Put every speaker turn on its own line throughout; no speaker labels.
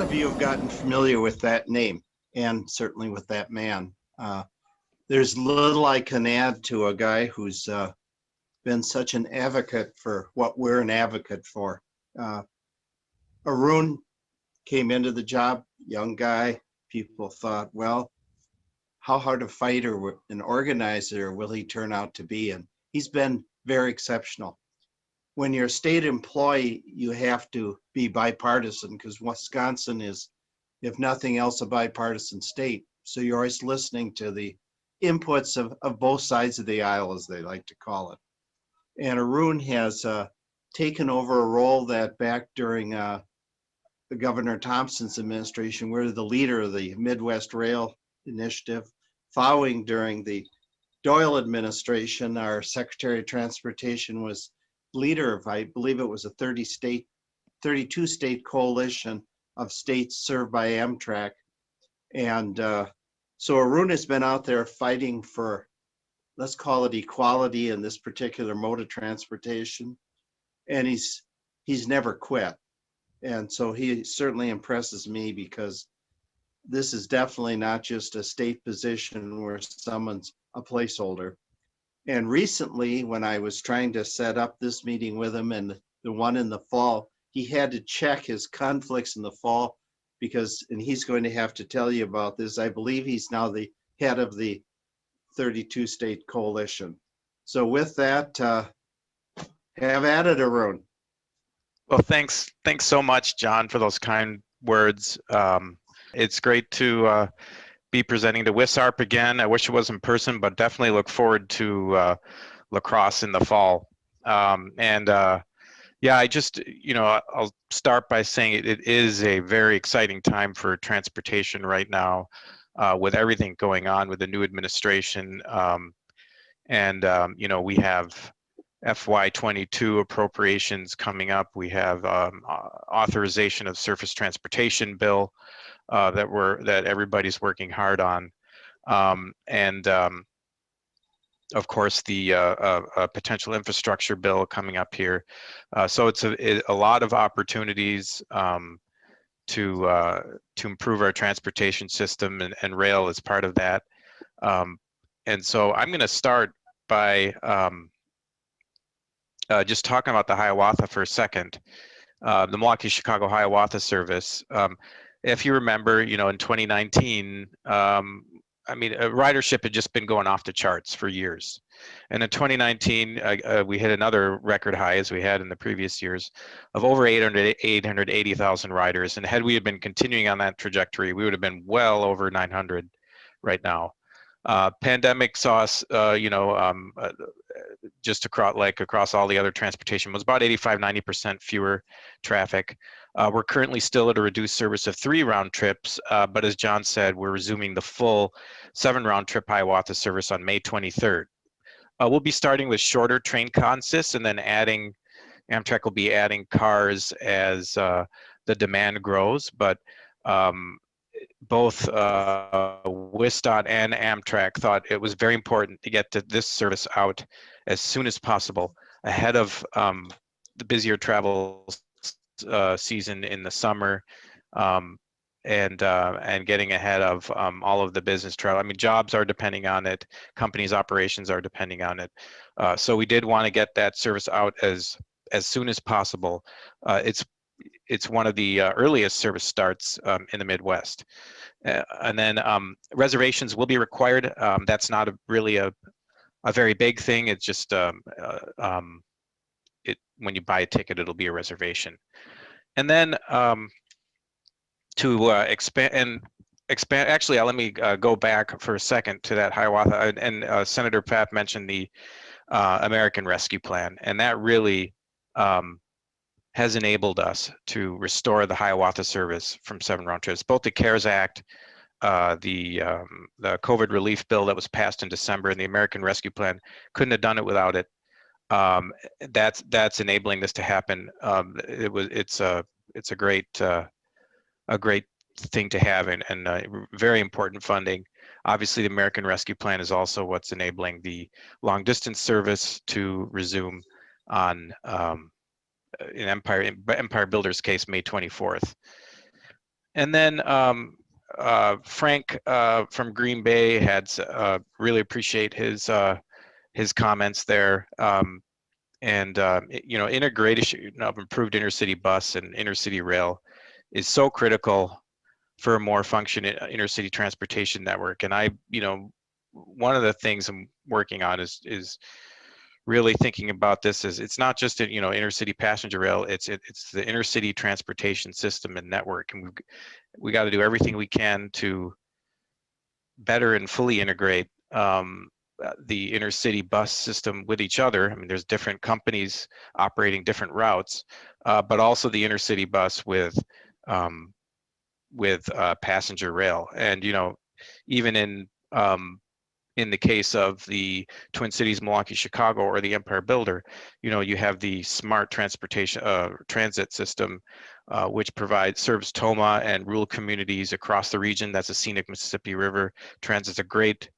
of you have gotten familiar with that name and certainly with that man. There's little I can add to a guy who's been such an advocate for what we're an advocate for. Arun came into the job, young guy. People thought, well, how hard a fighter, an organizer will he turn out to be? And he's been very exceptional. When you're a state employee, you have to be bipartisan because Wisconsin is, if nothing else, a bipartisan state. So you're always listening to the inputs of both sides of the aisle, as they like to call it. And Arun has taken over a role that back during the Governor Thompson's administration, we're the leader of the Midwest Rail Initiative. Following during the Doyle administration, our Secretary of Transportation was leader of, I believe it was a 32 state coalition of states served by Amtrak. And so Arun has been out there fighting for, let's call it equality in this particular mode of transportation. And he's never quit. And so he certainly impresses me because this is definitely not just a state position where someone's a placeholder. And recently, when I was trying to set up this meeting with him and the one in the fall, he had to check his conflicts in the fall because, and he's going to have to tell you about this, I believe he's now the head of the 32 state coalition. So with that, have at it, Arun.
Well, thanks so much, John, for those kind words. It's great to be presenting to WisARP again. I wish it was in person, but definitely look forward to lacrosse in the fall. Yeah, I just, I'll start by saying it is a very exciting time for transportation right now with everything going on with the new administration. We have FY22 appropriations coming up. We have authorization of surface transportation bill that everybody's working hard on, of course the potential infrastructure bill coming up here. So it's a lot of opportunities to improve our transportation system, and rail is part of that. And so I'm going to start by just talking about the Hiawatha for a second. The Milwaukee-Chicago Hiawatha service. If you remember, in 2019, ridership had just been going off the charts for years. And in 2019, we hit another record high, as we had in the previous years, of over 880,000 riders. And had we had been continuing on that trajectory, we would have been well over 900 right now. Pandemic saw us, just across all the other transportation, was about 85–90% fewer traffic. We're currently still at a reduced service of 3 round trips, but as John said, we're resuming the full 7 round trip Hiawatha service on May 23rd. We'll be starting with shorter train consists, and then Amtrak will be adding cars as the demand grows, but both WisDOT and Amtrak thought it was very important to get this service out as soon as possible, ahead of the busier travel season in the summer, and getting ahead of all of the business travel. Jobs are depending on it, companies' operations are depending on it. So we did want to get that service out as soon as possible. It's one of the earliest service starts in the Midwest. And then reservations will be required. That's not really a very big thing. It's just when you buy a ticket, it'll be a reservation. And then to expand. Actually, let me go back for a second to that Hiawatha. And Senator Pfaff mentioned the American Rescue Plan, and that really has enabled us to restore the Hiawatha service from 7 round trips. Both the CARES Act, the COVID relief bill that was passed in December, and the American Rescue Plan, couldn't have done it without it. That's enabling this to happen. It's a great thing to have, and very important funding. Obviously, the American Rescue Plan is also what's enabling the long distance service to resume on in Empire Builder's case, May 24th. And then Frank from Green Bay had really appreciate his comments there. You know, integration of improved intercity bus and intercity rail is so critical for a more functioning intercity transportation network. And you know, one of the things I'm working on is really thinking about this is it's not just a, you know, intercity passenger rail, it's the intercity transportation system and network, and we got to do everything we can to better and fully integrate the intercity bus system with each other. I mean, there's different companies operating different routes, but also the intercity bus um, with passenger rail. And you know, even in the case of the Twin Cities, Milwaukee, Chicago, or the Empire Builder, you know, you have the smart transportation transit system, which serves Toma and rural communities across the region. That's a scenic Mississippi River. Transit's a great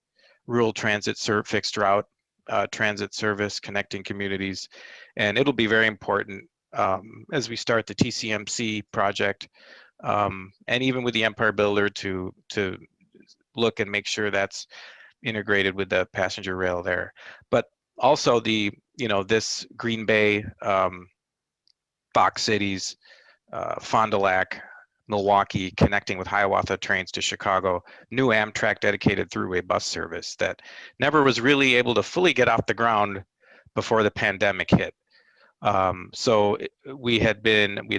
rural transit fixed route transit service connecting communities, and it'll be very important as we start the TCMC project, and even with the Empire Builder to look and make sure that's integrated with the passenger rail there. But also you know, this Green Bay, Fox Cities, Fond du Lac, Milwaukee, connecting with Hiawatha trains to Chicago, new Amtrak dedicated throughway bus service that never was really able to fully get off the ground before the pandemic hit. So we had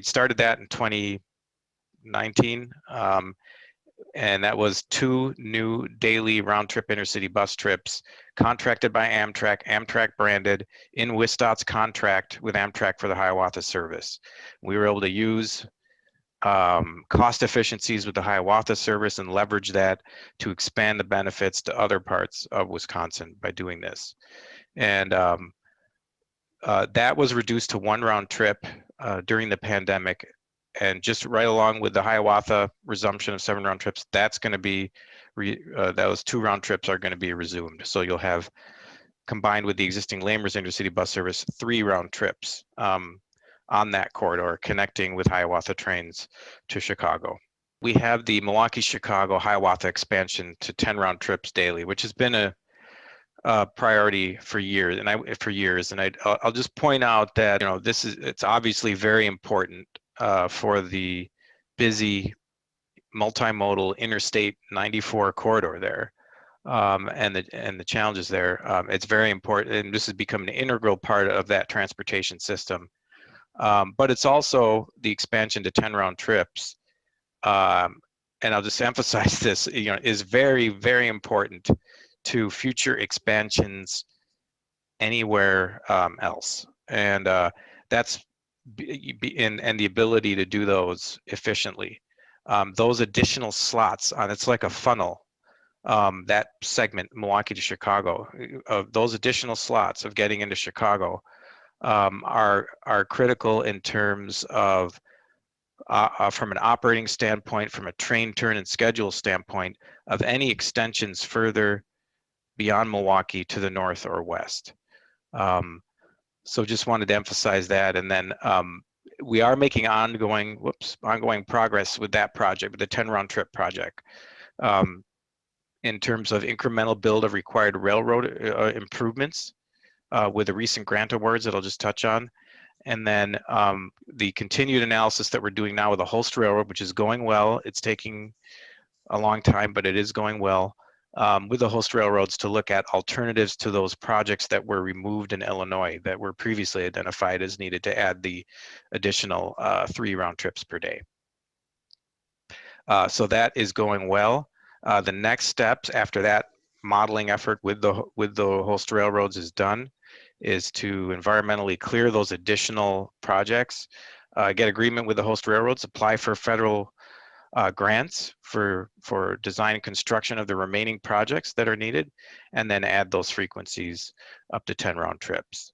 started that in 2019. And that was 2 new daily round-trip intercity bus trips contracted by Amtrak, Amtrak branded in WisDOT's contract with Amtrak for the Hiawatha service. We were able to use cost efficiencies with the Hiawatha service and leverage that to expand the benefits to other parts of Wisconsin by doing this. And that was reduced to 1 round trip during the pandemic. And just right along with the Hiawatha resumption of 7 round trips, that's going to be, those 2 round trips are going to be resumed. So you'll have, combined with the existing Lamers intercity bus service, 3 round trips on that corridor connecting with Hiawatha trains to Chicago. We have the Milwaukee, Chicago, Hiawatha expansion to 10 round trips daily, which has been a priority for years, and I'll just point out that, you know, it's obviously very important for the busy multimodal Interstate 94 corridor there, and the challenges there. It's very important, and this has become an integral part of that transportation system. But it's also the expansion to 10 round trips, and I'll just emphasize this, you know, is very, very important to future expansions anywhere else, and that's and the ability to do those efficiently. Those additional slots it's like a funnel. That segment, Milwaukee to Chicago, of those additional slots of getting into Chicago are critical in terms of from an operating standpoint, from a train turn and schedule standpoint, of any extensions further beyond Milwaukee to the north or west. So just wanted to emphasize that. And then we are making ongoing progress with that project, with the 10 round trip project, in terms of incremental build of required railroad improvements with the recent grant awards that I'll just touch on. And then the continued analysis that we're doing now with the Holst Railroad, which is going well. It's taking a long time, but it is going well. With the host railroads to look at alternatives to those projects that were removed in Illinois that were previously identified as needed to add the additional 3 round trips per day. So that is going well. The next steps after that modeling effort with the host railroads is done is to environmentally clear those additional projects, get agreement with the host railroads, apply for federal grants for design and construction of the remaining projects that are needed, and then add those frequencies up to 10 round trips.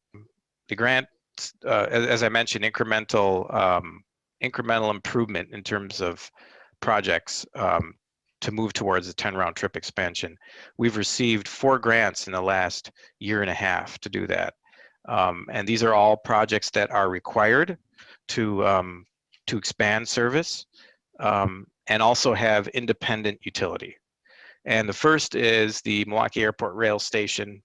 The grant, as I mentioned, incremental improvement in terms of projects to move towards a 10 round trip expansion. We've received 4 grants in the last year and a half to do that. And these are all projects that are required to expand service. and also have independent utility. And the first is the Milwaukee Airport Rail Station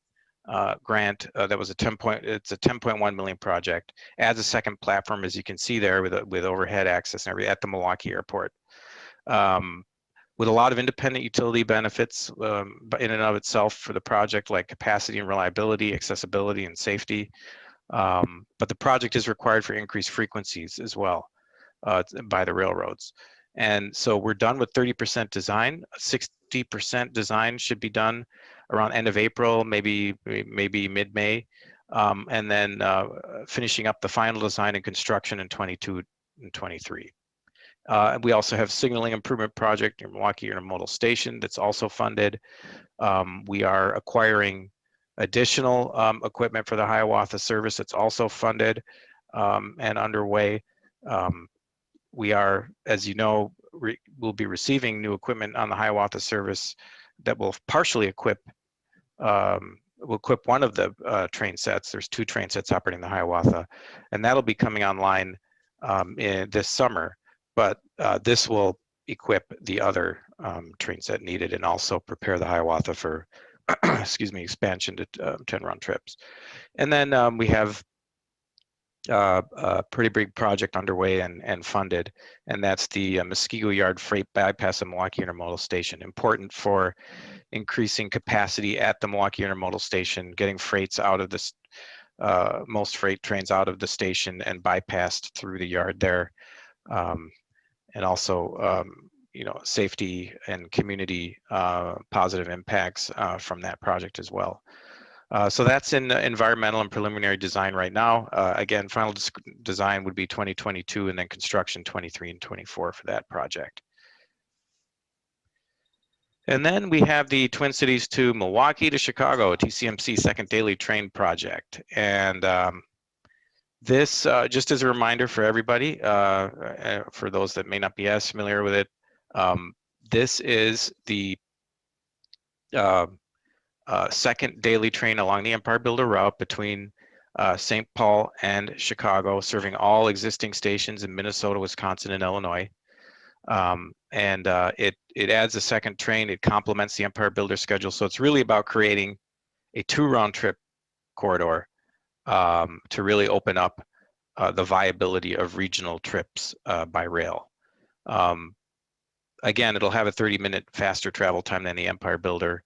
grant that was it's a 10.1 million project. Adds a second platform, as you can see there, with overhead access and everything at the Milwaukee Airport. With a lot of independent utility benefits in and of itself for the project, like capacity and reliability, accessibility and safety. But the project is required for increased frequencies as well by the railroads. And so we're done with 30% design. 60% design should be done around end of April, maybe mid-May, and then finishing up the final design and construction in 22 and 23. We also have signaling improvement project in Milwaukee Intermodal Station that's also funded. We are acquiring additional equipment for the Hiawatha service that's also funded and underway. We are, as you know, we'll be receiving new equipment on the Hiawatha service that will partially equip one of the train sets. There's 2 train sets operating the Hiawatha, and that'll be coming online this summer. But this will equip the other train set needed and also prepare the Hiawatha for, excuse me, expansion to 10 round trips. And then we have a pretty big project underway and funded, and that's the Muskego Yard Freight Bypass at Milwaukee Intermodal Station. Important for increasing capacity at the Milwaukee Intermodal Station, getting freights out of this, most freight trains out of the station and bypassed through the yard there. And also, you know, safety and community positive impacts from that project as well. So that's in environmental and preliminary design right now. Again, final design would be 2022, and then construction 23 and 24 for that project. And then we have the Twin Cities to Milwaukee to Chicago, TCMC second daily train project. And this, just as a reminder for everybody, for those that may not be as familiar with it, this is the second daily train along the Empire Builder route between St. Paul and Chicago, serving all existing stations in Minnesota, Wisconsin, and Illinois. It adds a second train. It complements the Empire Builder schedule. So it's really about creating a 2 round trip corridor to really open up the viability of regional trips by rail. Again, it'll have a 30-minute faster travel time than the Empire Builder,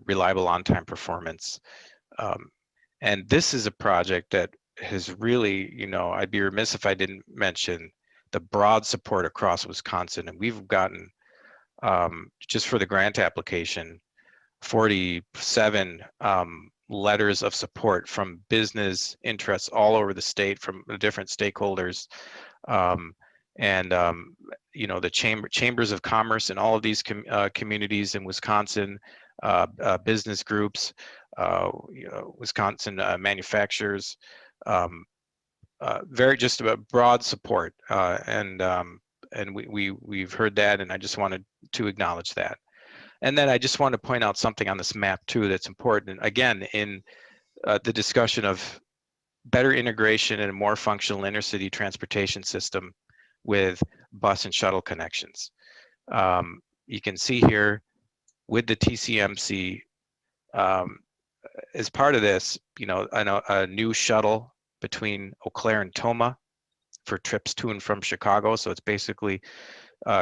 reliable on-time performance. And this is a project that has really, you know, I'd be remiss if I didn't mention the broad support across Wisconsin. And we've gotten, just for the grant application, 47 letters of support from business interests all over the state, from the different stakeholders. You know, the chambers of commerce in all of these communities in Wisconsin, business groups, you know, Wisconsin manufacturers, very just a broad support, and we've heard that, and I just wanted to acknowledge that. And then I just want to point out something on this map too that's important. Again, in the discussion of better integration and a more functional intercity transportation system with bus and shuttle connections. You can see here with the TCMC, as part of this, you know, a new shuttle between Eau Claire and Tomah for trips to and from Chicago. So it's basically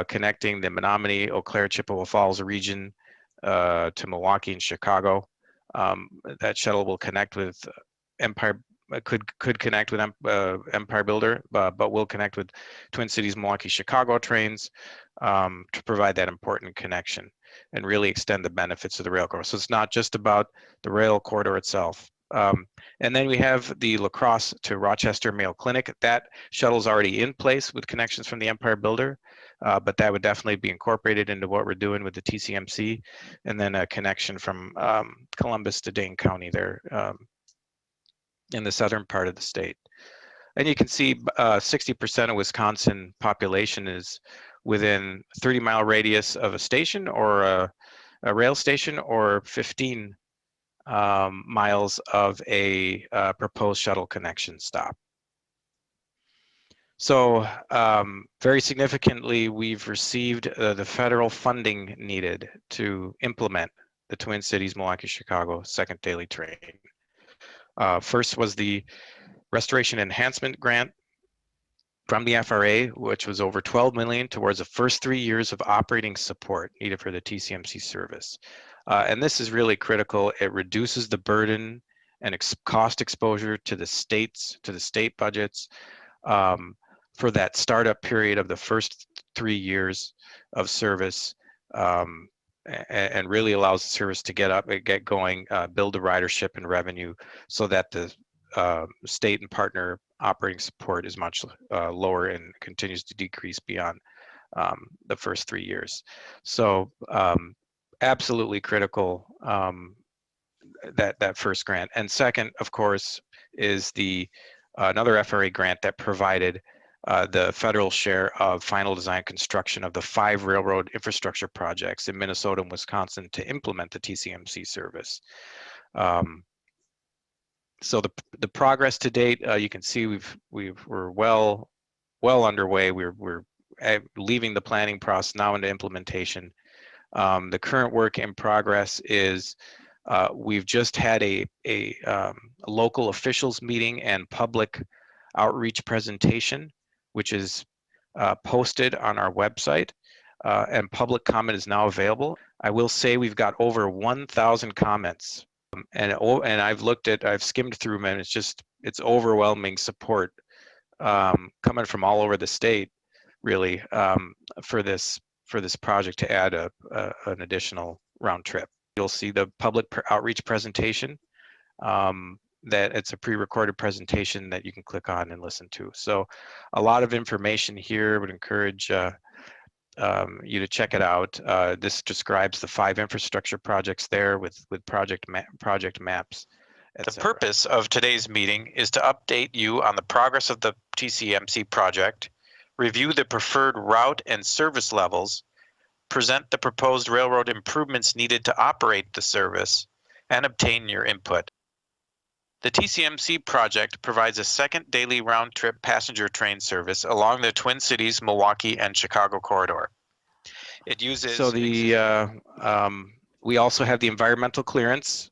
connecting the Menominee, Eau Claire, Chippewa Falls region to Milwaukee and Chicago. That shuttle will connect with Empire, could connect with Empire Builder, but will connect with Twin Cities, Milwaukee, Chicago trains to provide that important connection and really extend the benefits of the rail corridor. So it's not just about the rail corridor itself. And then we have the La Crosse to Rochester Mayo Clinic. That shuttle is already in place with connections from the Empire Builder, but that would definitely be incorporated into what we're doing with the TCMC, and then a connection from Columbus to Dane County there in the southern part of the state. And you can see 60% of Wisconsin population is within 30-mile radius of a station or a rail station, or 15 miles of a proposed shuttle connection stop. So very significantly, we've received the federal funding needed to implement the Twin Cities, Milwaukee, Chicago second daily train. First was the Restoration Enhancement Grant from the FRA, which was over 12 million towards the first 3 years of operating support needed for the TCMC service. And this is really critical. It reduces the burden and cost exposure to the states, to the state budgets for that startup period of the first 3 years of service, and really allows the service to get going, build the ridership and revenue so that the state and partner operating support is much lower and continues to decrease beyond the first 3 years. So absolutely critical, that first grant. And second, of course, is the another FRA grant that provided the federal share of final design construction of the 5 railroad infrastructure projects in Minnesota and Wisconsin to implement the TCMC service. So the progress to date, you can see we're well underway. We're leaving the planning process now into implementation. The current work in progress is we've just had a local officials meeting and public outreach presentation, which is posted on our website, and public comment is now available. I will say we've got over 1,000 comments, and I've skimmed through them, and it's overwhelming support coming from all over the state, really, for this project to add an additional round trip. You'll see the public outreach presentation. That it's a pre-recorded presentation that you can click on and listen to. So a lot of information here. Would encourage you to check it out. This describes the 5 infrastructure projects there with project maps. The purpose of today's meeting is to update you on the progress of the TCMC project, review the preferred route and service levels, present the proposed railroad improvements needed to operate the service, and obtain your input. The TCMC project provides a second daily round-trip passenger train service along the Twin Cities, Milwaukee, and Chicago corridor. It uses we also have the environmental clearance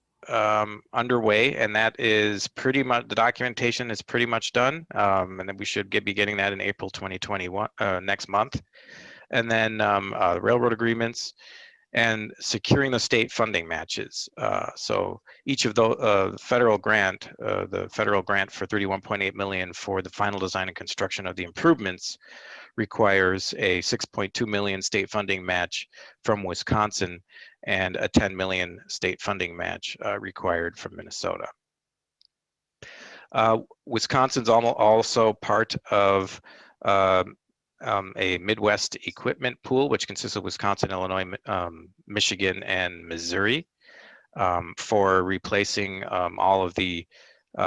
underway, and that is pretty much, the documentation is pretty much done, and then we should be getting that in April 2021, next month. And then railroad agreements and securing the state funding matches. So each of the federal grant for $31.8 million for the final design and construction of the improvements requires a $6.2 million state funding match from Wisconsin and a $10 million state funding match required from Minnesota. Wisconsin's also part of a Midwest equipment pool, which consists of Wisconsin, Illinois, Michigan, and Missouri, for replacing all of the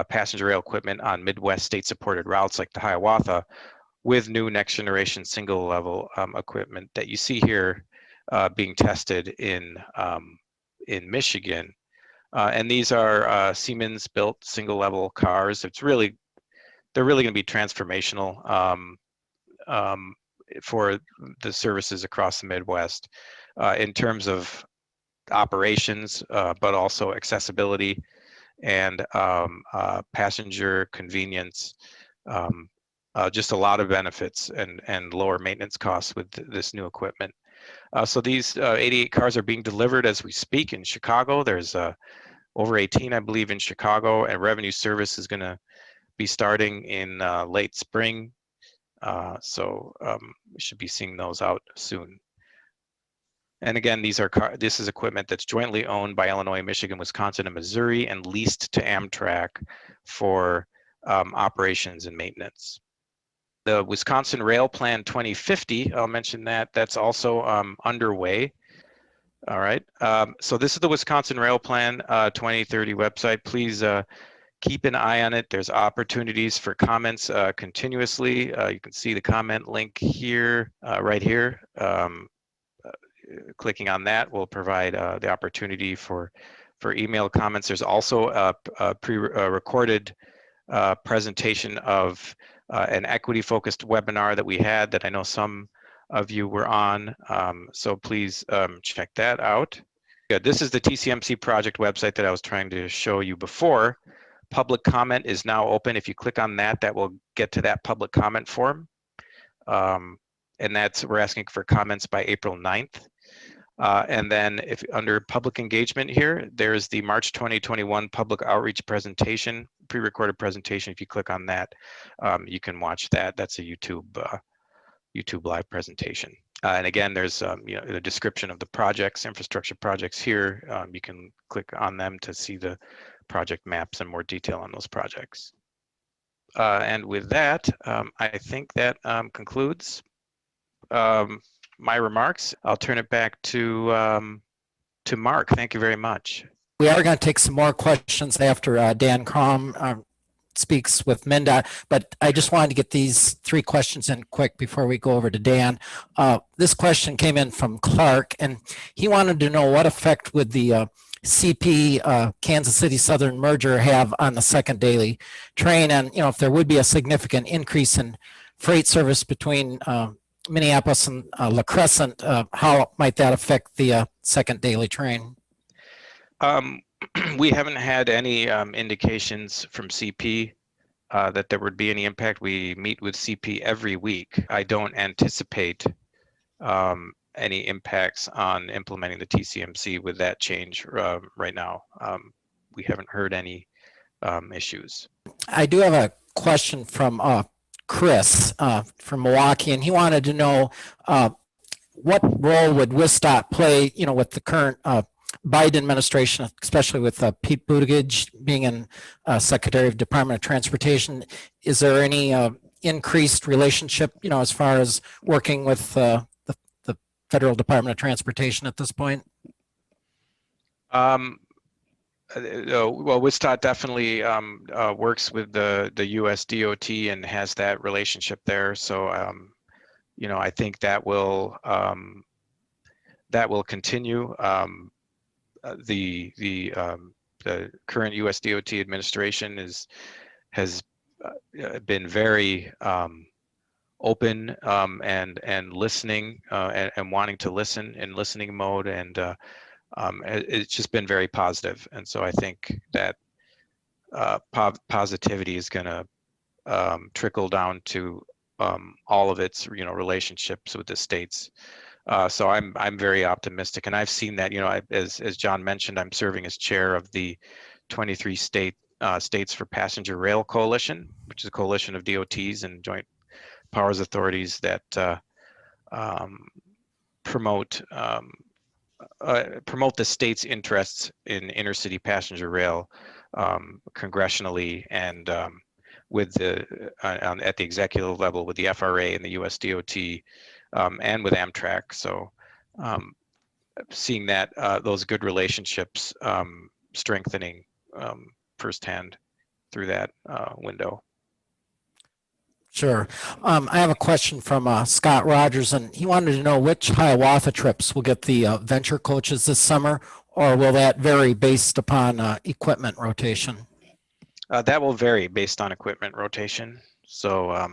passenger rail equipment on Midwest state-supported routes like the Hiawatha with new next-generation single-level equipment that you see here being tested in Michigan. And these are Siemens-built single-level cars. They're really going to be transformational for the services across the Midwest in terms of operations, but also accessibility and passenger convenience. Just a lot of benefits and lower maintenance costs with this new equipment. So these 88 cars are being delivered as we speak in Chicago. There's over 18, I believe, in Chicago, and revenue service is going to be starting in late spring. So we should be seeing those out soon. And again, this is equipment that's jointly owned by Illinois, Michigan, Wisconsin, and Missouri, and leased to Amtrak for operations and maintenance. The Wisconsin Rail Plan 2050, I'll mention that's also underway. All right, so this is the Wisconsin Rail Plan 2030 website. Please keep an eye on it. There's opportunities for comments continuously. You can see the comment link here, right here. Clicking on that will provide the opportunity for email comments. There's also a pre-recorded presentation of an equity-focused webinar that we had that I know some of you were on. So please check that out. Good. This is the TCMC project website that I was trying to show you before. Public comment is now open. If you click on that, that will get to that public comment form. And we're asking for comments by April 9th. And then if under public engagement here, there's the March 2021 public outreach presentation, pre-recorded presentation. If you click on that, you can watch that. That's a YouTube live presentation. And again, there's the description of the projects, infrastructure projects here. You can click on them to see the project maps and more detail on those projects. And with that, I think that concludes my remarks. I'll turn it back to Mark. Thank you very much.
We are going to take some more questions after Dan Krom speaks with MnDOT, but I just wanted to get these 3 questions in quick before we go over to Dan. This question came in from Clark, and he wanted to know what effect would the CP Kansas City Southern merger have on the second daily train, and if there would be a significant increase in freight service between Minneapolis and La Crescent, how might that affect the second daily train?
We haven't had any indications from CP that there would be any impact. We meet with CP every week. I don't anticipate any impacts on implementing the TCMC with that change right now. We haven't heard any issues.
I do have a question from Chris from Milwaukee, and he wanted to know what role would WisDOT play, with the current Biden administration, especially with Pete Buttigieg being in Secretary of Department of Transportation. Is there any increased relationship, as far as working with the Federal Department of Transportation at this point?
Well, WisDOT definitely works with the USDOT and has that relationship there. So, I think that will continue. The current USDOT administration has been very open and listening and wanting to listen in listening mode, and it's just been very positive. And so I think that positivity is going to trickle down to all of its relationships with the states. So I'm very optimistic, and I've seen that. As John mentioned, I'm serving as chair of the 23 States for Passenger Rail Coalition, which is a coalition of DOTs and joint powers authorities that promote the state's interests in intercity passenger rail congressionally and with at the executive level with the FRA and the USDOT. And with Amtrak. So seeing that those good relationships strengthening firsthand through that window.
Sure. I have a question from Scott Rogers, and he wanted to know which Hiawatha trips will get the venture coaches this summer, or will that vary based upon equipment rotation?
That will vary based on equipment rotation. So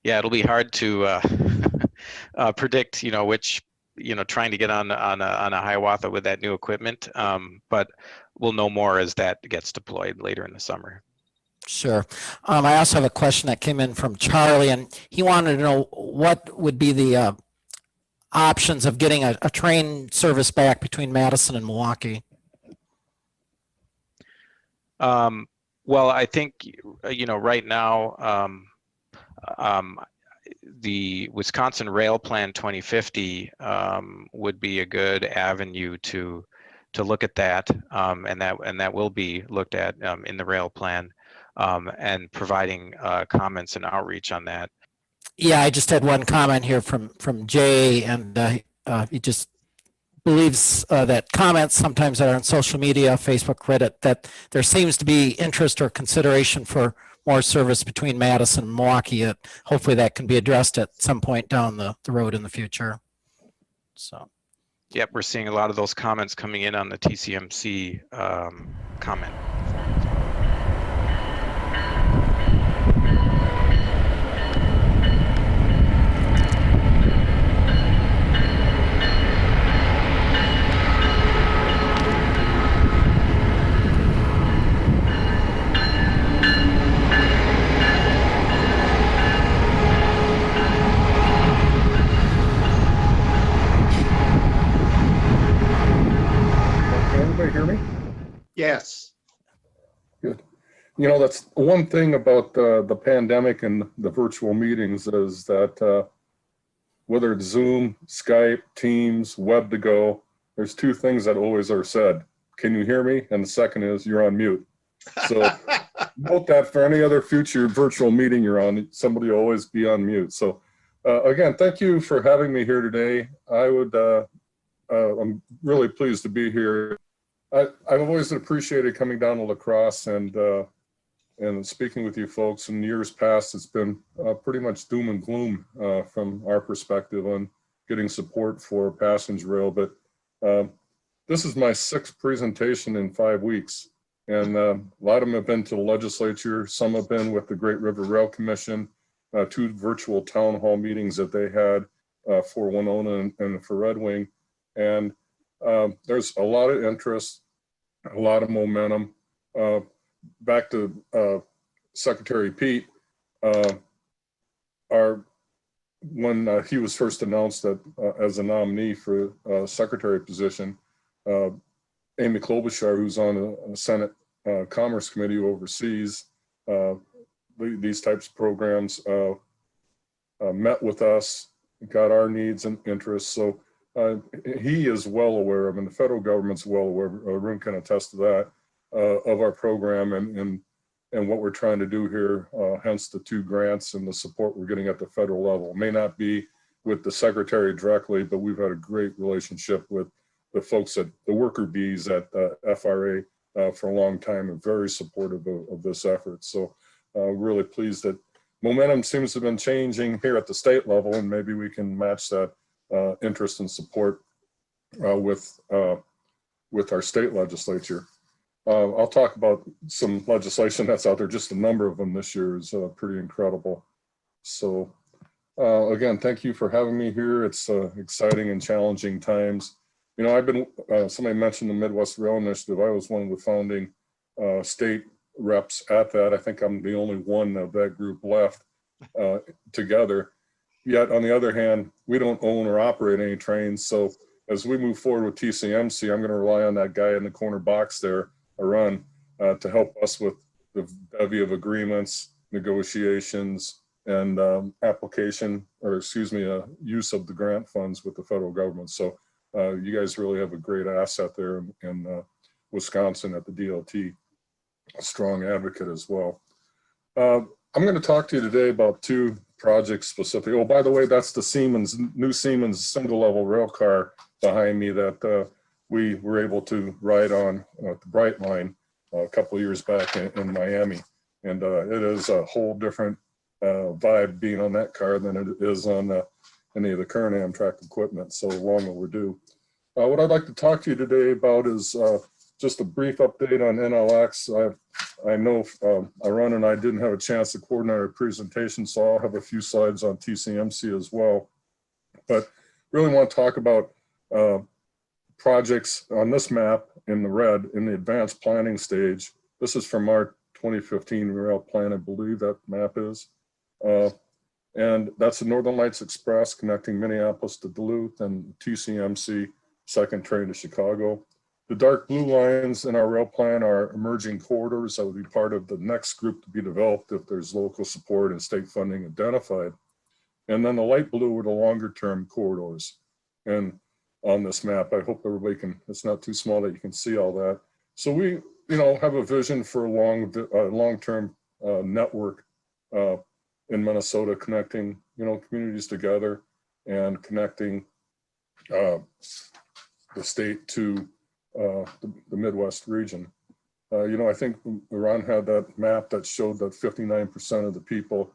yeah, it'll be hard to predict, which, trying to get on a Hiawatha with that new equipment, but we'll know more as that gets deployed later in the summer.
Sure. I also have a question that came in from Charlie, and he wanted to know what would be the options of getting a train service back between Madison and Milwaukee.
Well, I think, right now, the Wisconsin Rail Plan 2050 would be a good avenue to look at that, and that will be looked at in the rail plan, and providing comments and outreach on that.
Yeah, I just had one comment here from Jay, and he just believes that comments sometimes that are on social media, Facebook, Reddit, that there seems to be interest or consideration for more service between Madison and Milwaukee. Hopefully that can be addressed at some point down the road in the future. So.
Yep, we're seeing a lot of those comments coming in on the TCMC comment.
You know, that's one thing about the pandemic and the virtual meetings is that whether it's Zoom, Skype, Teams, Web2Go, there's two things that always are said. Can you hear me? And the second is you're on mute. So note that for any other future virtual meeting you're on, somebody will always be on mute. So again, thank you for having me here today. I'm really pleased to be here. I've always appreciated coming down to La Crosse and speaking with you folks. In years past, it's been pretty much doom and gloom from our perspective on getting support for passenger rail. But this is my 6th presentation in 5 weeks. And a lot of them have been to the legislature. Some have been with the Great River Rail Commission, 2 virtual town hall meetings that they had for Winona and for Red Wing. And there's a lot of interest, a lot of momentum. Back to Secretary Pete, when he was first announced that as a nominee for secretary position, Amy Klobuchar, who's on a Senate Commerce Committee who oversees these types of programs, met with us, got our needs and interests. So he is well aware of, and the federal government's well aware, Arun can attest to that, of our program and what we're trying to do here, hence the 2 grants and the support we're getting at the federal level. It may not be with the secretary directly, but we've had a great relationship with the folks at the worker bees at FRA for a long time and very supportive of this effort. So really pleased that momentum seems to have been changing here at the state level, and maybe we can match that interest and support with our state legislature. I'll talk about some legislation that's out there. Just a number of them this year is pretty incredible. So again, thank you for having me here. It's exciting and challenging times. You know, I've been, somebody mentioned the Midwest Rail Initiative. I was one of the founding state reps at that. I think I'm the only one of that group left together. Yet on the other hand, we don't own or operate any trains. So as we move forward with Tcmc, I'm going to rely on that guy in the corner box there, Arun, to help us with the bevy of agreements, negotiations, and use of the grant funds with the federal government. So you guys really have a great asset there in Wisconsin at the DOT, a strong advocate as well. I'm going to talk to you today about 2 projects specific. Oh, by the way, that's the new Siemens single level rail car behind me that we were able to ride on the Bright Line a couple of years back in Miami. And it is a whole different vibe being on that car than it is on any of the current Amtrak equipment, so long overdue. What I'd like to talk to you today about is just a brief update on NLX. I know Arun and I didn't have a chance to coordinate our presentation, so I'll have a few slides on Tcmc as well. But really want to talk about projects on this map in the red in the advanced planning stage. This is from our 2015 rail plan, I believe that map is. And that's the Northern Lights Express connecting Minneapolis to Duluth and Tcmc, 2nd train to Chicago. The dark blue lines in our rail plan are emerging corridors that would be part of the next group to be developed if there's local support and state funding identified. And then the light blue are the longer term corridors. And on this map, I hope everybody can, it's not too small that you can see all that. So we, have a vision for a long-term network in Minnesota, connecting, communities together and connecting the state to the Midwest region. I think Ron had that map that showed that 59% of the people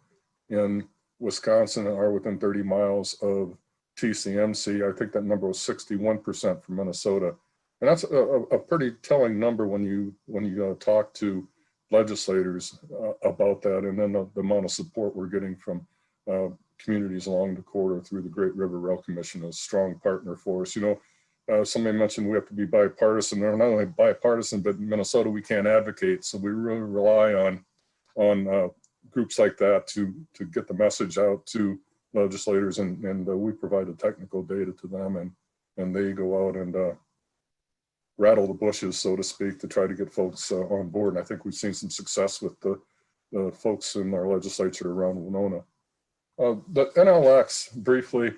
in Wisconsin are within 30 miles of Tcmc. I think that number was 61% for Minnesota. And that's a pretty telling number when you talk to legislators about that, and then the amount of support we're getting from communities along the corridor through the Great River Rail Commission, a strong partner for us. Somebody mentioned we have to be bipartisan. They're not only bipartisan, but in Minnesota we can't advocate. So we really rely on groups like that to get the message out to legislators, and we provide the technical data to them, and they go out and rattle the bushes, so to speak, to try to get folks on board. And I think we've seen some success with the folks in our legislature around Winona. The NLX, briefly,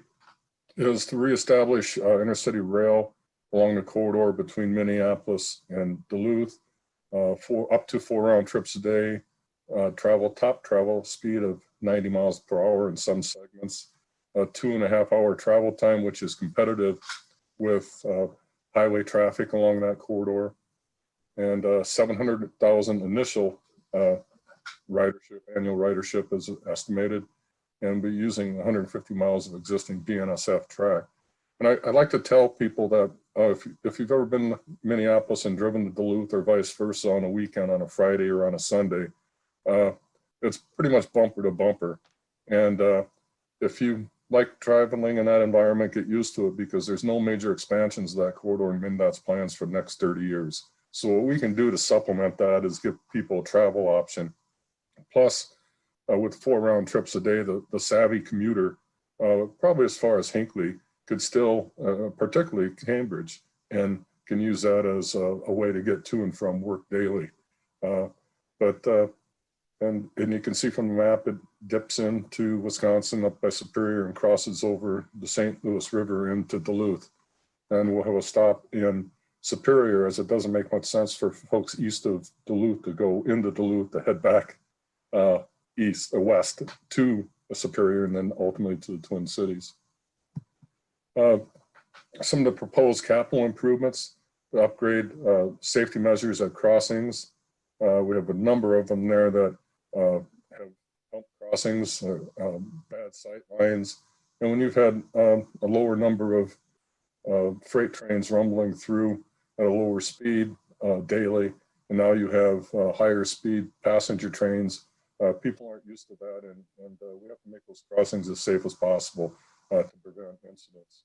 is to reestablish intercity rail along the corridor between Minneapolis and Duluth for up to 4 round trips a day, top travel speed of 90 miles per hour in some segments, a 2.5 hour travel time, which is competitive with highway traffic along that corridor, and 700,000 initial ridership, annual ridership is estimated, and be using 150 miles of existing BNSF track. And I like to tell people that if you've ever been to Minneapolis and driven to Duluth or vice versa on a weekend, on a Friday or on a Sunday, it's pretty much bumper to bumper. And if you like traveling in that environment, get used to it, because there's no major expansions of that corridor in MnDOT's plans for the next 30 years. So what we can do to supplement that is give people a travel option. Plus, with 4 round trips a day, the savvy commuter, probably as far as Hinckley, could still, particularly Cambridge, and can use that as a way to get to and from work daily. And you can see from the map, it dips into Wisconsin up by Superior and crosses over the St. Louis River into Duluth. And we'll have a stop in Superior, as it doesn't make much sense for folks east of Duluth to go into Duluth to head back east or west to Superior and then ultimately to the Twin Cities. Some of the proposed capital improvements to upgrade safety measures at crossings. We have a number of them there that have bump crossings, bad sight lines. And when you've had a lower number of freight trains rumbling through at a lower speed daily, and now you have higher speed passenger trains, people aren't used to that, and we have to make those crossings as safe as possible to prevent incidents.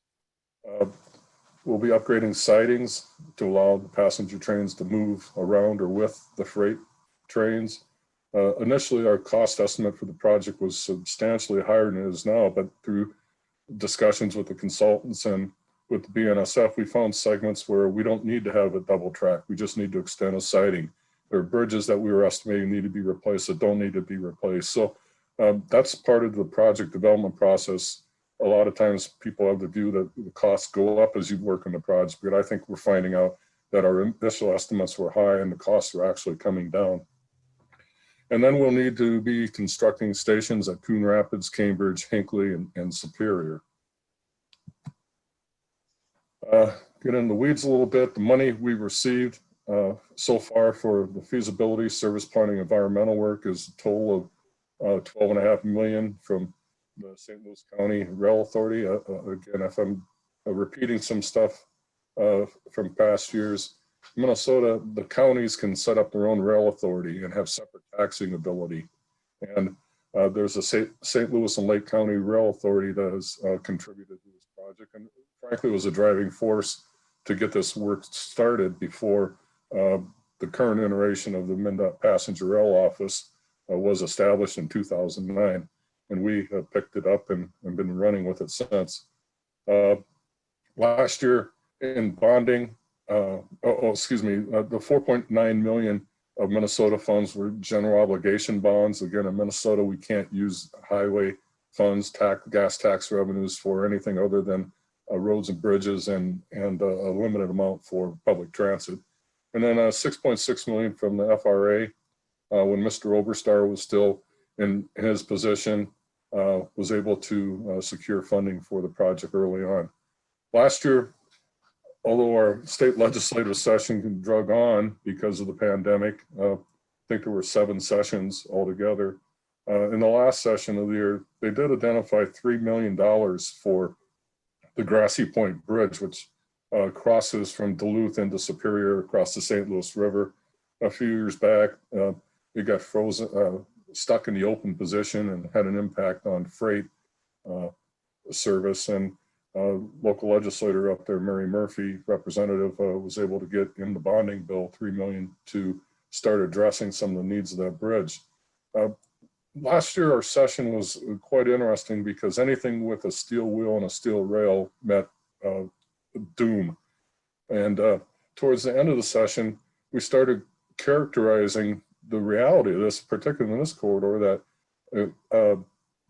We'll be upgrading sidings to allow the passenger trains to move around or with the freight trains. Initially, our cost estimate for the project was substantially higher than it is now, but through discussions with the consultants and with the BNSF, we found segments where we don't need to have a double track. We just need to extend a siding. There are bridges that we were estimating need to be replaced that don't need to be replaced. So that's part of the project development process. A lot of times people have the view that the costs go up as you work on the project, but I think we're finding out that our initial estimates were high and the costs are actually coming down. And then we'll need to be constructing stations at Coon Rapids, Cambridge, Hinckley, and Superior. Get in the weeds a little bit. The money we've received so far for the feasibility, service planning, environmental work is a total of $12.5 million from the St. Louis County Rail Authority. Again, if I'm repeating some stuff from past years, Minnesota, the counties can set up their own rail authority and have separate taxing ability. And there's a St. Louis and Lake County Rail Authority that has contributed to this project, and frankly was a driving force to get this work started before the current iteration of the MnDOT Passenger Rail Office was established in 2009. And we have picked it up and been running with it since. Last year in bonding, the 4.9 million of Minnesota funds were general obligation bonds. Again, in Minnesota, we can't use highway funds, gas tax revenues for anything other than roads and bridges and a limited amount for public transit. And then 6.6 million from the FRA when Mr. Oberstar was still in his position, was able to secure funding for the project early on. Last year, although our state legislative session drug on because of the pandemic, I think there were 7 sessions altogether. In the last session of the year, they did identify $3 million for the Grassy Point Bridge, which crosses from Duluth into Superior across the St. Louis River. A few years back, it got frozen, stuck in the open position and had an impact on freight service. And local legislator up there, Mary Murphy, representative, was able to get in the bonding bill $3 million to start addressing some of the needs of that bridge. Last year, our session was quite interesting because anything with a steel wheel and a steel rail met doom. And towards the end of the session, we started characterizing the reality of this, particularly in this corridor, that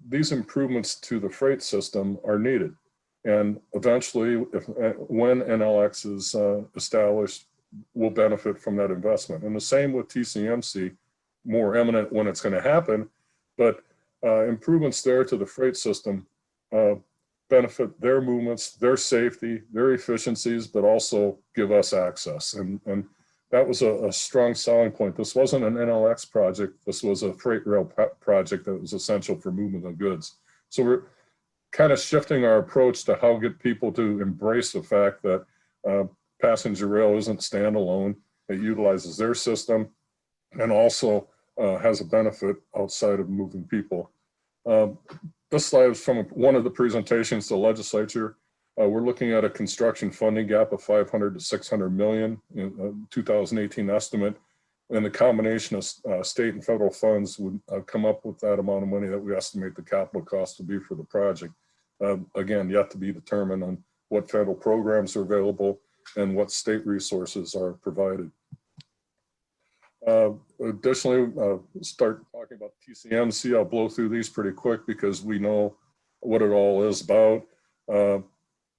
these improvements to the freight system are needed. And eventually, when NLX is established, we'll benefit from that investment. And the same with TCMC, more eminent when it's going to happen, but improvements there to the freight system benefit their movements, their safety, their efficiencies, but also give us access. And that was a strong selling point. This wasn't an NLX project. This was a freight rail project that was essential for movement of goods. So we're kind of shifting our approach to how to get people to embrace the fact that passenger rail isn't standalone. It utilizes their system and also has a benefit outside of moving people. This slide is from one of the presentations to the legislature. We're looking at a construction funding gap of 500 to 600 million in 2018 estimate. And the combination of state and federal funds would come up with that amount of money that we estimate the capital cost to be for the project. Again, yet to be determined on what federal programs are available and what state resources are provided. Additionally, start talking about TCMC. I'll blow through these pretty quick because we know what it all is about.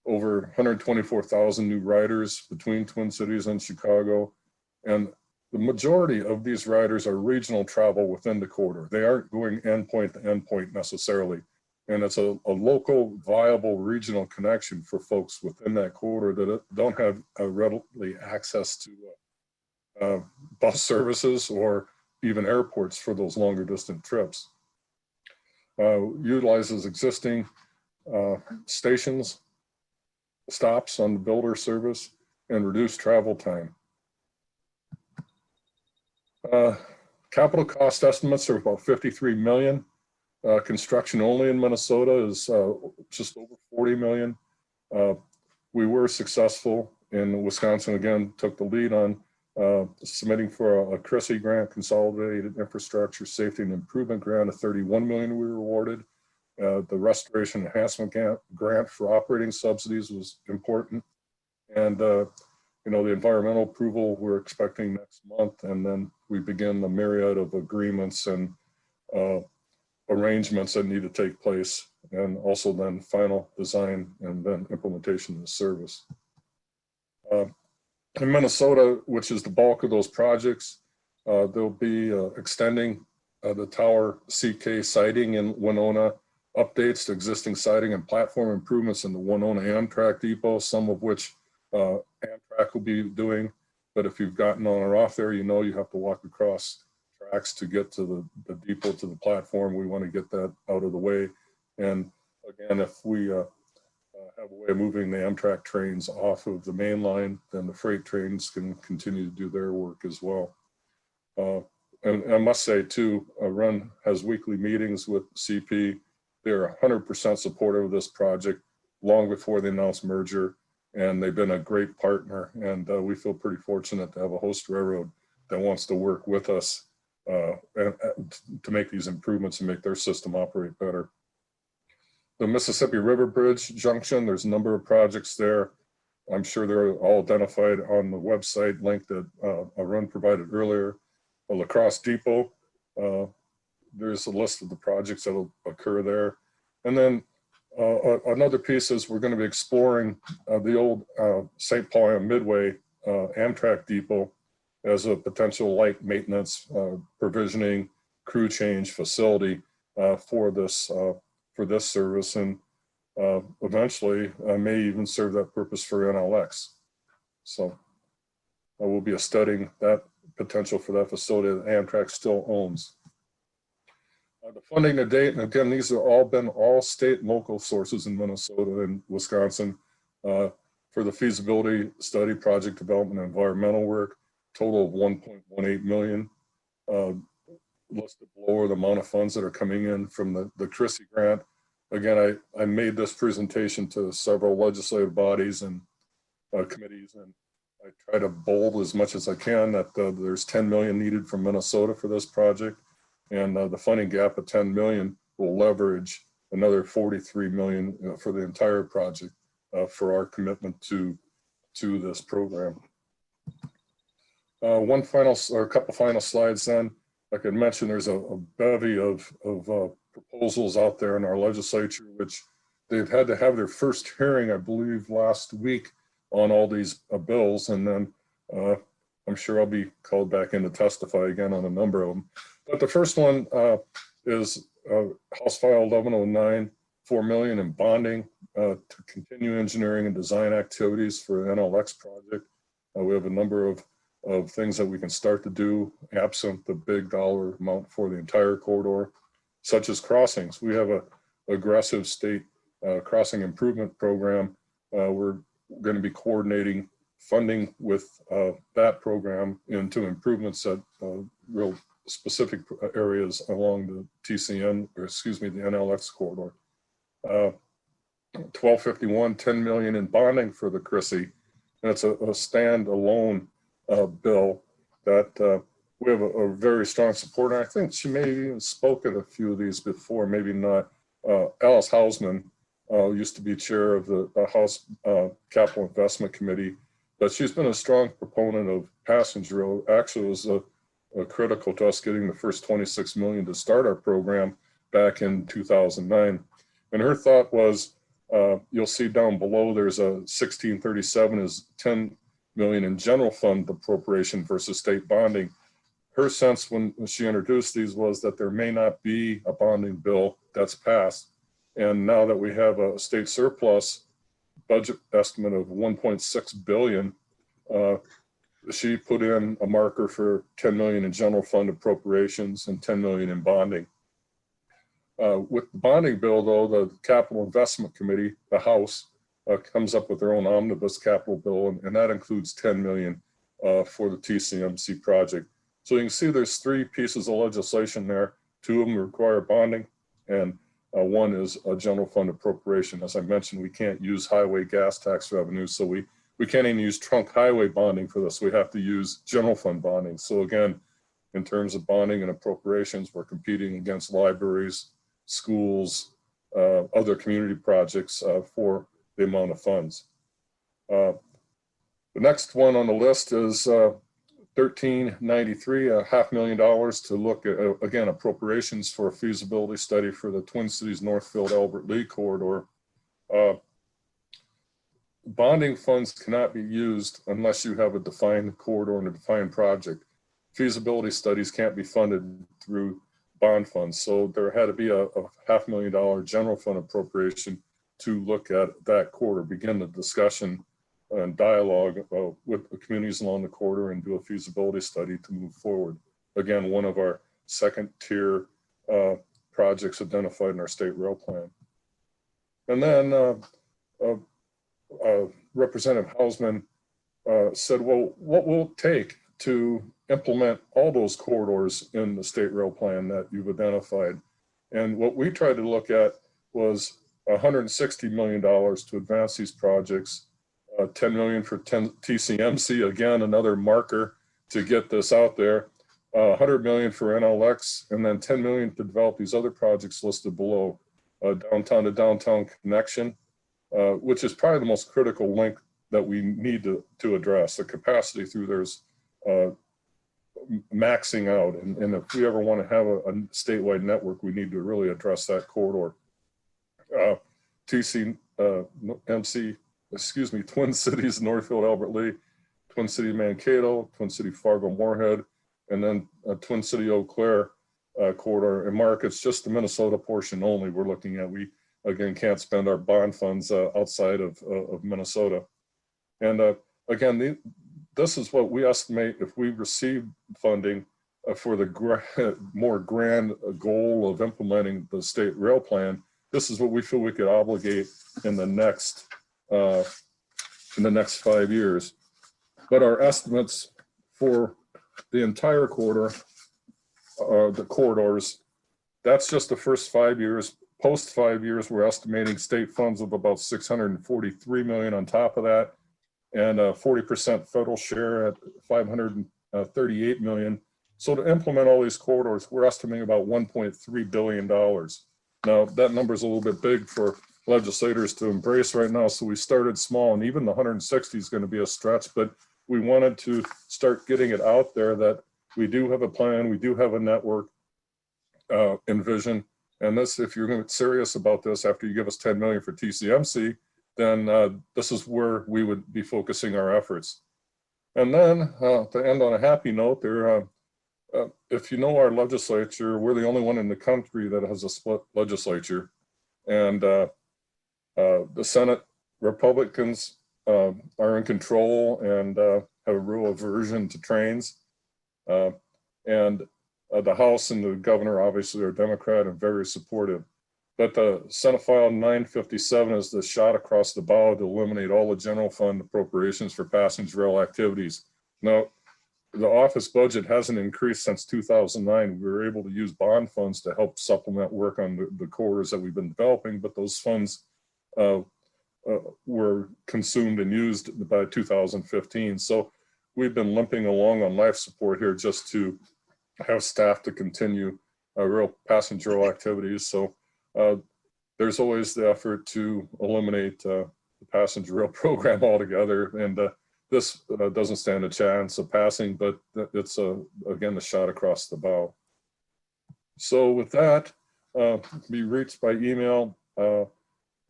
Over 124,000 new riders between Twin Cities and Chicago. And the majority of these riders are regional travel within the corridor. They aren't going endpoint to endpoint necessarily. And it's a local, viable regional connection for folks within that corridor that don't have readily access to bus services or even airports for those longer distant trips. Utilizes existing stations, stops on the builder service, and reduced travel time. Capital cost estimates are about 53 million. Construction only in Minnesota is just over 40 million. We were successful in Wisconsin, again, took the lead on submitting for a CRISI grant, Consolidated Infrastructure Safety and Improvement Grant of 31 million we were awarded. The Restoration Enhancement Grant for operating subsidies was important. And you know, the environmental approval we're expecting next month, and then we begin the myriad of agreements and arrangements that need to take place, and also then final design and then implementation of the service. In Minnesota, which is the bulk of those projects, they'll be extending the Tower CK siding in Winona, updates to existing siding and platform improvements in the Winona Amtrak depot, some of which Amtrak will be doing. But if you've gotten on or off there, you know you have to walk across tracks to get to the depot, to the platform. We want to get that out of the way. And again, if we have a way of moving the Amtrak trains off of the main line, then the freight trains can continue to do their work as well. And I must say too, Arun has weekly meetings with CP. They're 100% supportive of this project long before they announced merger, and they've been a great partner. And we feel pretty fortunate to have a host railroad that wants to work with us and to make these improvements and make their system operate better. The Mississippi River Bridge Junction, there's a number of projects there. I'm sure they're all identified on the website link that Arun provided earlier. The La Crosse Depot, there's a list of the projects that will occur there. And then another piece is we're going to be exploring the old St. Paul and Midway Amtrak Depot as a potential light maintenance, provisioning, crew change facility for this service, and eventually may even serve that purpose for NLX. So we'll be studying that potential for that facility that Amtrak still owns. The funding to date, and again, these have all been all state and local sources in Minnesota and Wisconsin for the feasibility study, project development, and environmental work, total of 1.18 million. Listed below the amount of funds that are coming in from the CRISI grant. Again, I made this presentation to several legislative bodies and committees, and I try to bold as much as I can that there's 10 million needed from Minnesota for this project. And the funding gap of 10 million will leverage another 43 million for the entire project for our commitment to this program. One final, or a couple final slides then. Like I mentioned, there's a bevy of proposals out there in our legislature, which they've had to have their first hearing, I believe, last week on all these bills. And then I'm sure I'll be called back in to testify again on a number of them. But the first one is House File 1109, $4 million in bonding to continue engineering and design activities for the NLX project. We have a number of things that we can start to do absent the big dollar amount for the entire corridor, such as crossings. We have a aggressive state crossing improvement program. We're going to be coordinating funding with that program into improvements at real specific areas along the TCN, or excuse me, the NLX corridor. 1251, $10 million in bonding for the Chrissy. That's a standalone bill that we have a very strong support. And I think she may have even spoken a few of these before, maybe not. Alice Hausman used to be chair of the House Capital Investment Committee, but she's been a strong proponent of passenger rail. Actually, it was critical to us getting the first 26 million to start our program back in 2009. And her thought was, you'll see down below, there's a 1637 is 10 million in general fund appropriation versus state bonding. Her sense when she introduced these was that there may not be a bonding bill that's passed. And now that we have a state surplus budget estimate of 1.6 billion, she put in a marker for 10 million in general fund appropriations and 10 million in bonding. With the bonding bill, though, the Capital Investment Committee, the House, comes up with their own omnibus capital bill, and that includes 10 million for the TCMC project. So you can see there's three pieces of legislation there. Two of them require bonding, and one is a general fund appropriation. As I mentioned, we can't use highway gas tax revenue, so we can't even use trunk highway bonding for this. We have to use general fund bonding. So again, in terms of bonding and appropriations, we're competing against libraries, schools, other community projects for the amount of funds. The next one on the list is 1393, $500,000 to look at, again, appropriations for a feasibility study for the Twin Cities Northfield Albert Lee corridor. Bonding funds cannot be used unless you have a defined corridor and a defined project. Feasibility studies can't be funded through bond funds. So there had to be a $500,000 general fund appropriation to look at that corridor, begin the discussion and dialogue with the communities along the corridor and do a feasibility study to move forward. Again, one of our second tier projects identified in our state rail plan. And then Representative Hausman said, well, what will it take to implement all those corridors in the state rail plan that you've identified? And what we tried to look at was $160 million to advance these projects, 10 million for TCMC, again, another marker to get this out there, 100 million for NLX, and then 10 million to develop these other projects listed below, downtown to downtown connection, which is probably the most critical link that we need to address. The capacity through there's maxing out, and if we ever want to have a statewide network, we need to really address that corridor. TCMC, excuse me, Twin Cities Northfield Albert Lee, Twin City Mankato, Twin City Fargo Moorhead, and then Twin City Eau Claire corridor. And Mark, it's just the Minnesota portion only we're looking at. We again can't spend our bond funds outside of Minnesota. And again, this is what we estimate if we receive funding for the more grand goal of implementing the state rail plan. This is what we feel we could obligate in the next 5 years. But our estimates for the entire corridor, the corridors, that's just the first 5 years. Post 5 years, we're estimating state funds of about 643 million on top of that, and 40% federal share at 538 million. So to implement all these corridors, we're estimating about $1.3 billion. Now that number is a little bit big for legislators to embrace right now. So we started small, and even the 160 is going to be a stretch, but we wanted to start getting it out there that we do have a plan, we do have a network envision. And this, if you're serious about this, after you give us 10 million for TCMC, then this is where we would be focusing our efforts. And then to end on a happy note, there, if you know our legislature, we're the only one in the country that has a split legislature. And the Senate Republicans are in control and have a real aversion to trains. And the House and the governor obviously are Democrat and very supportive. But the Senate File 957 is the shot across the bow to eliminate all the general fund appropriations for passenger rail activities. Now, the office budget hasn't increased since 2009. We were able to use bond funds to help supplement work on the corridors that we've been developing, but those funds were consumed and used by 2015. So we've been limping along on life support here just to have staff to continue real passenger rail activities. So there's always the effort to eliminate the passenger rail program altogether. And this doesn't stand a chance of passing, but it's, again, the shot across the bow. So with that, be reached by email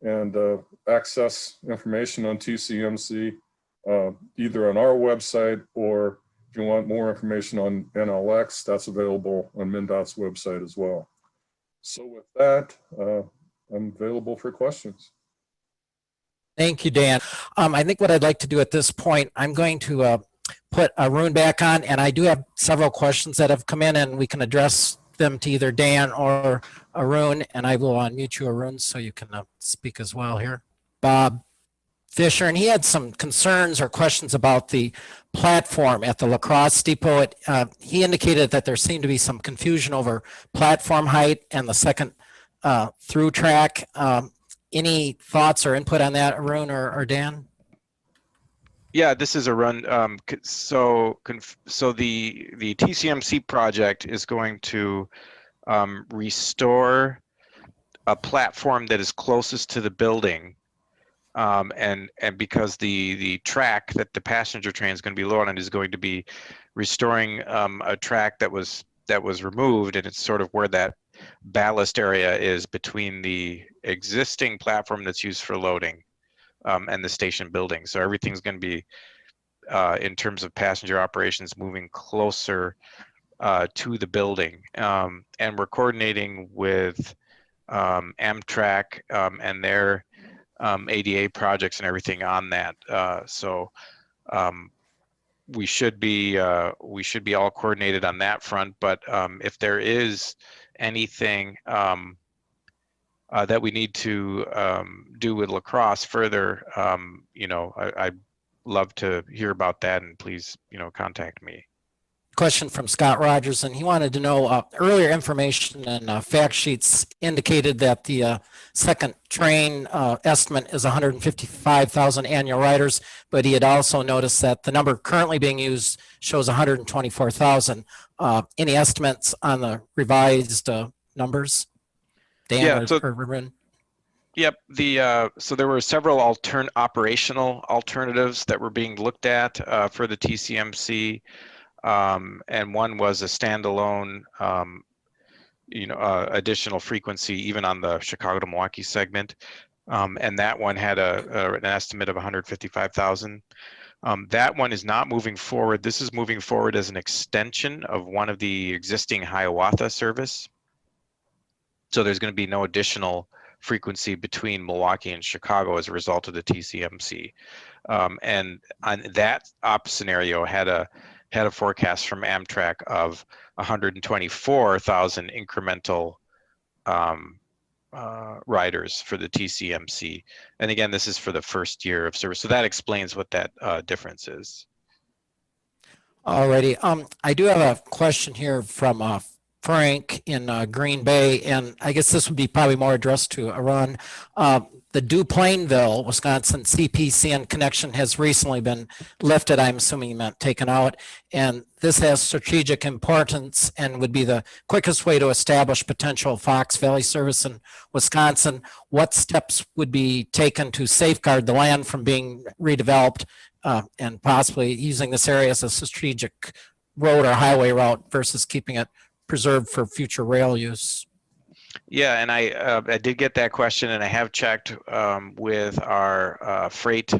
and access information on TCMC, either on our website, or if you want more information on NLX, that's available on MnDOT's website as well. So with that, I'm available for questions.
Thank you, Dan. I think what I'd like to do at this point, I'm going to put Arun back on, and I do have several questions that have come in, and we can address them to either Dan or Arun, and I will unmute you, Arun, so you can speak as well here. Bob Fisher, and he had some concerns or questions about the platform at the La Crosse Depot. He indicated that there seemed to be some confusion over platform height and the second through track. Any thoughts or input on that, Arun or Dan?
Yeah, this is Arun. So the TCMC project is going to restore a platform that is closest to the building. And because the track that the passenger train is going to be lowered on is going to be restoring a track that was removed, and it's sort of where that ballast area is between the existing platform that's used for loading and the station building. So everything's going to be in terms of passenger operations moving closer to the building, and we're coordinating with Amtrak and their ADA projects and everything on that. So we should be all coordinated on that front. But if there is anything that we need to do with La Crosse further, I'd love to hear about that, and please, contact me.
Question from Scott Rogers, and he wanted to know earlier information and fact sheets indicated that the second train estimate is 155,000 annual riders, but he had also noticed that the number currently being used shows 124,000. Any estimates on the revised numbers? Dan or Arun?
Yep. So there were several operational alternatives that were being looked at for the TCMC. And one was a standalone, additional frequency even on the Chicago to Milwaukee segment, and that one had an estimate of 155,000. That one is not moving forward. This is moving forward as an extension of one of the existing Hiawatha service. So there's going to be no additional frequency between Milwaukee and Chicago as a result of the TCMC. And on that op scenario had a forecast from Amtrak of 124,000 incremental riders for the TCMC. And again, this is for the first year of service. So that explains what that difference is.
Alrighty. I do have a question here from Frank in Green Bay, and I guess this would be probably more addressed to Arun. The DuPlainville, Wisconsin CPCN connection has recently been lifted. I'm assuming you meant taken out. And this has strategic importance and would be the quickest way to establish potential Fox Valley service in Wisconsin. What steps would be taken to safeguard the land from being redeveloped and possibly using this area as a strategic road or highway route versus keeping it preserved for future rail use.
Yeah, and I did get that question, and I have checked with our freight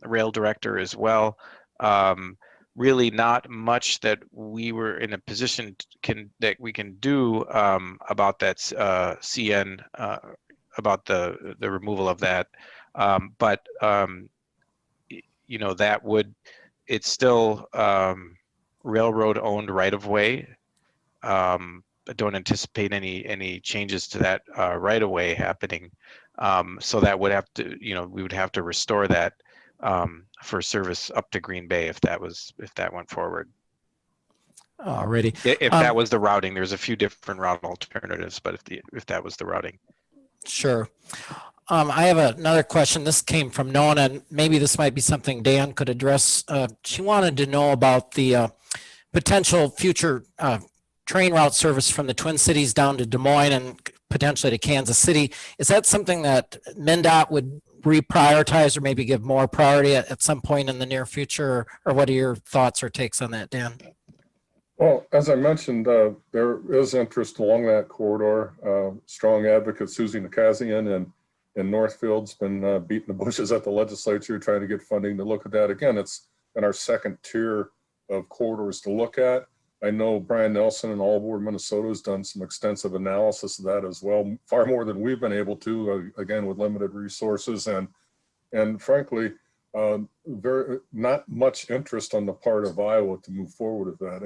rail director as well. Really not much that we were in a position that we can do about that CN, about the removal of that. But you know, that would, it's still railroad owned right of way. I don't anticipate any changes to that right of way happening. So that would have to, you know, we would have to restore that for service up to Green Bay if that went forward.
Alrighty.
If that was the routing, there's a few different route alternatives, but if that was the routing.
Sure. I have another question. This came from Nona, and maybe this might be something Dan could address. She wanted to know about the potential future train route service from the Twin Cities down to Des Moines and potentially to Kansas City. Is that something that MnDOT would reprioritize or maybe give more priority at some point in the near future? Or what are your thoughts or takes on that, Dan?
Well, as I mentioned, there is interest along that corridor. Strong advocate Susie Nakazian in Northfield's been beating the bushes at the legislature trying to get funding to look at that. Again, it's in our second tier of corridors to look at. I know Brian Nelson in Aalborg, Minnesota has done some extensive analysis of that as well, far more than we've been able to, again, with limited resources and frankly, very not much interest on the part of Iowa to move forward with that.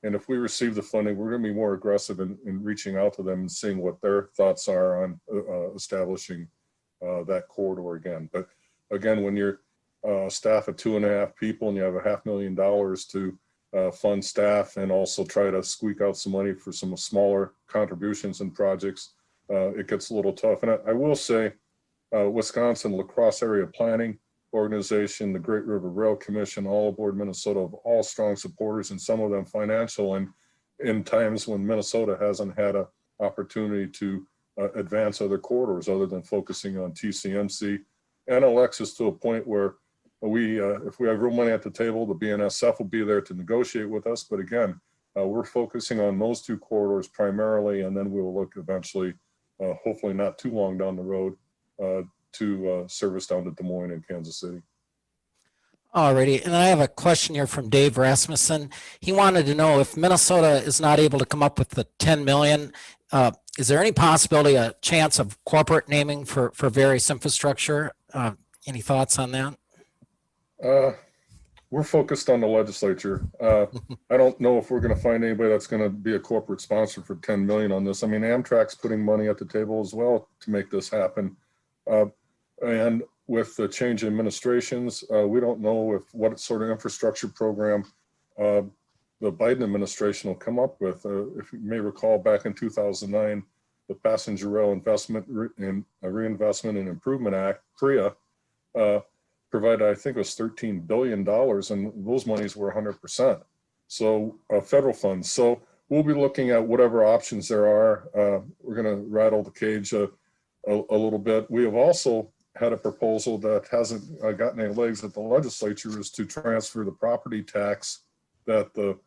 And if we receive the funding, we're going to be more aggressive in reaching out to them and seeing what their thoughts are on establishing that corridor again. But again, when you're staff of 2.5 people and you have $500,000 to fund staff and also try to squeak out some money for some smaller contributions and projects, it gets a little tough. And I will say, Wisconsin La Crosse Area Planning Organization, the Great River Rail Commission, all aboard Minnesota, of all strong supporters, and some of them financial, and in times when Minnesota hasn't had an opportunity to advance other corridors other than focusing on Tcmc and Alexis to a point where we, if we have real money at the table, the BNSF will be there to negotiate with us. But again, we're focusing on those two corridors primarily, and then we'll look eventually, hopefully not too long down the road, to service down to Des Moines and Kansas City.
Alrighty, and I have a question here from Dave Rasmussen. He wanted to know if Minnesota is not able to come up with the 10 million, is there any possibility, a chance of corporate naming for various infrastructure? Any thoughts on that?
We're focused on the legislature. I don't know if we're going to find anybody that's going to be a corporate sponsor for 10 million on this. I mean, Amtrak's putting money at the table as well to make this happen. And with the change in administrations, we don't know what sort of infrastructure program the Biden administration will come up with. If you may recall, back in 2009, the Passenger Rail Investment and Reinvestment and Improvement Act, PRIA, provided, I think it was $13 billion, and those monies were 100%. So federal funds. So we'll be looking at whatever options there are. We're going to rattle the cage a little bit. We have also had a proposal that hasn't gotten any legs at the legislature, is to transfer the property tax that the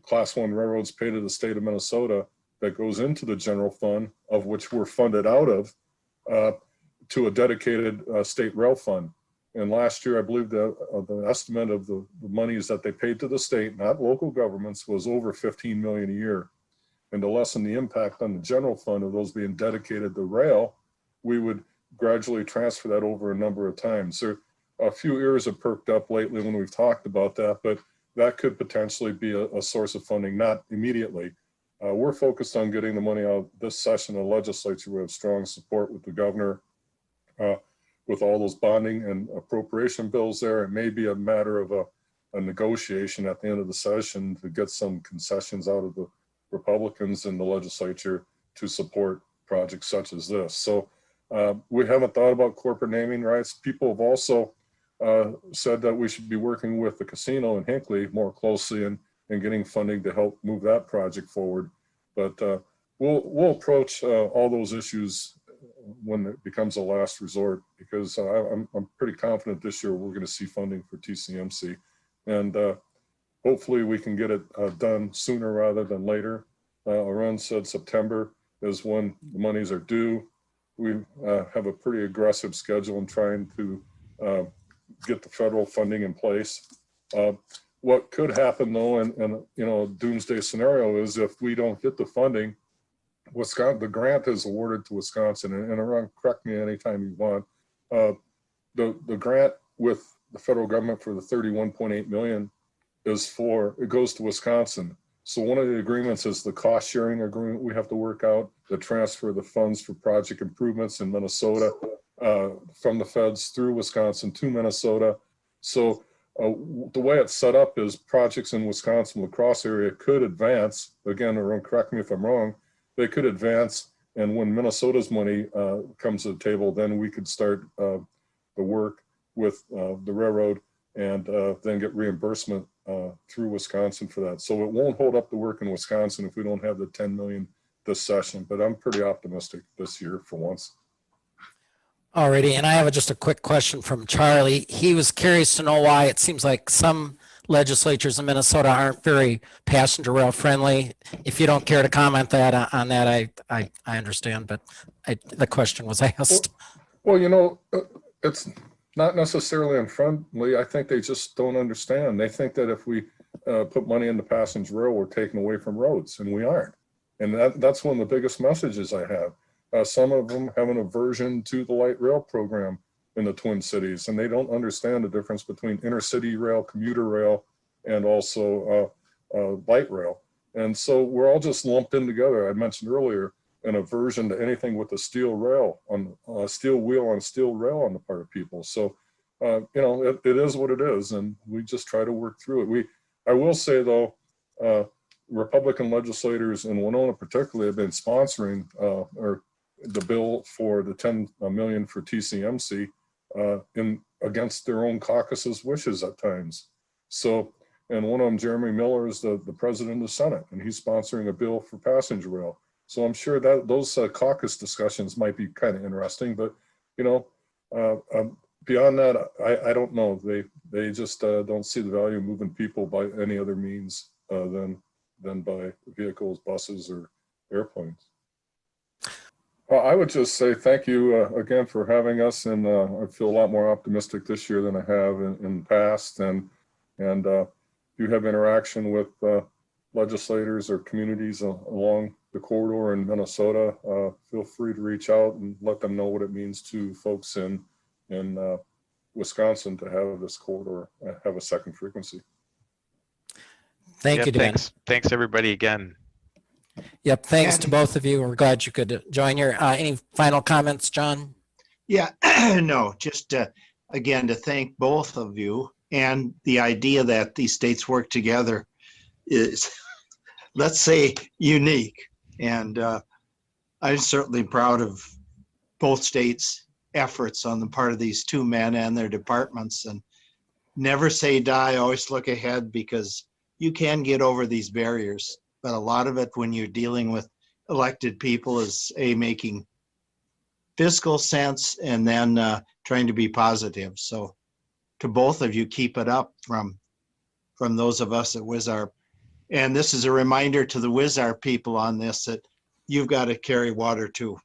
Class 1 railroads pay to the state of Minnesota that goes into the general fund, of which we're funded out of, to a dedicated state rail fund. And last year, I believe the estimate of the monies that they paid to the state, not local governments, was over 15 million a year. And to lessen the impact on the general fund of those being dedicated to rail, we would gradually transfer that over a number of times. There, a few ears have perked up lately when we've talked about that, but that could potentially be a source of funding, not immediately. We're focused on getting the money out this session of the legislature. We have strong support with the governor, with all those bonding and appropriation bills there. It may be a matter of a negotiation at the end of the session to get some concessions out of the Republicans in the legislature to support projects such as this. So we haven't thought about corporate naming rights. People have also said that we should be working with the casino in Hinckley more closely and getting funding to help move that project forward. But we'll approach all those issues when it becomes a last resort, because I'm pretty confident this year we're going to see funding for TCMC, and hopefully we can get it done sooner rather than later. Arun said September is when the monies are due. We have a pretty aggressive schedule in trying to get the federal funding in place. What could happen though, and you know, doomsday scenario is if we don't get the funding, the grant is awarded to Wisconsin, and Arun, correct me anytime you want. The grant with the federal government for the 31.8 million it goes to Wisconsin. So one of the agreements is the cost sharing agreement we have to work out, the transfer of the funds for project improvements in Minnesota from the feds through Wisconsin to Minnesota. So the way it's set up is projects in Wisconsin La Crosse area could advance. Again, Arun, correct me if I'm wrong, they could advance, and when Minnesota's money comes to the table, then we could start the work with the railroad and then get reimbursement through Wisconsin for that. So it won't hold up the work in Wisconsin if we don't have the 10 million this session, but I'm pretty optimistic this year for once.
Alrighty, and I have just a quick question from Charlie. He was curious to know why it seems like some legislatures in Minnesota aren't very passenger rail friendly. If you don't care to comment on that, I understand, but the question was asked.
Well, you know, it's not necessarily unfriendly. I think they just don't understand. They think that if we put money in the passenger rail, we're taking away from roads, and we aren't. And that's one of the biggest messages I have. Some of them have an aversion to the light rail program in the Twin Cities, and they don't understand the difference between intercity rail, commuter rail, and also light rail. And so we're all just lumped in together. I mentioned earlier an aversion to anything with a steel rail on steel wheel on steel rail on the part of people. So, you know, it is what it is, and we just try to work through it. I will say though, Republican legislators in Winona particularly have been sponsoring or the bill for the 10 million for TCMC against their own caucus's wishes at times. So, and one of them, Jeremy Miller, is the president of the Senate, and he's sponsoring a bill for passenger rail. So I'm sure that those caucus discussions might be kind of interesting, but you know, beyond that, I don't know. They just don't see the value of moving people by any other means than by vehicles, buses, or airplanes. Well, I would just say thank you again for having us, and I feel a lot more optimistic this year than I have in the past. And if you have interaction with legislators or communities along the corridor in Minnesota, feel free to reach out and let them know what it means to folks in Wisconsin to have this corridor have a second frequency.
Thank you, Dan.
Thanks everybody again.
Yep, thanks to both of you. We're glad you could join here. Any final comments, John?
Yeah, no, just again, to thank both of you, and the idea that these states work together is, let's say, unique. And I'm certainly proud of both states' efforts on the part of these two men and their departments. And never say die, always look ahead, because you can get over these barriers. But a lot of it, when you're dealing with elected people, is making fiscal sense and then trying to be positive. So to both of you, keep it up from those of us at WisARP. And this is a reminder to the WisARP people on this, that you've got to carry water too.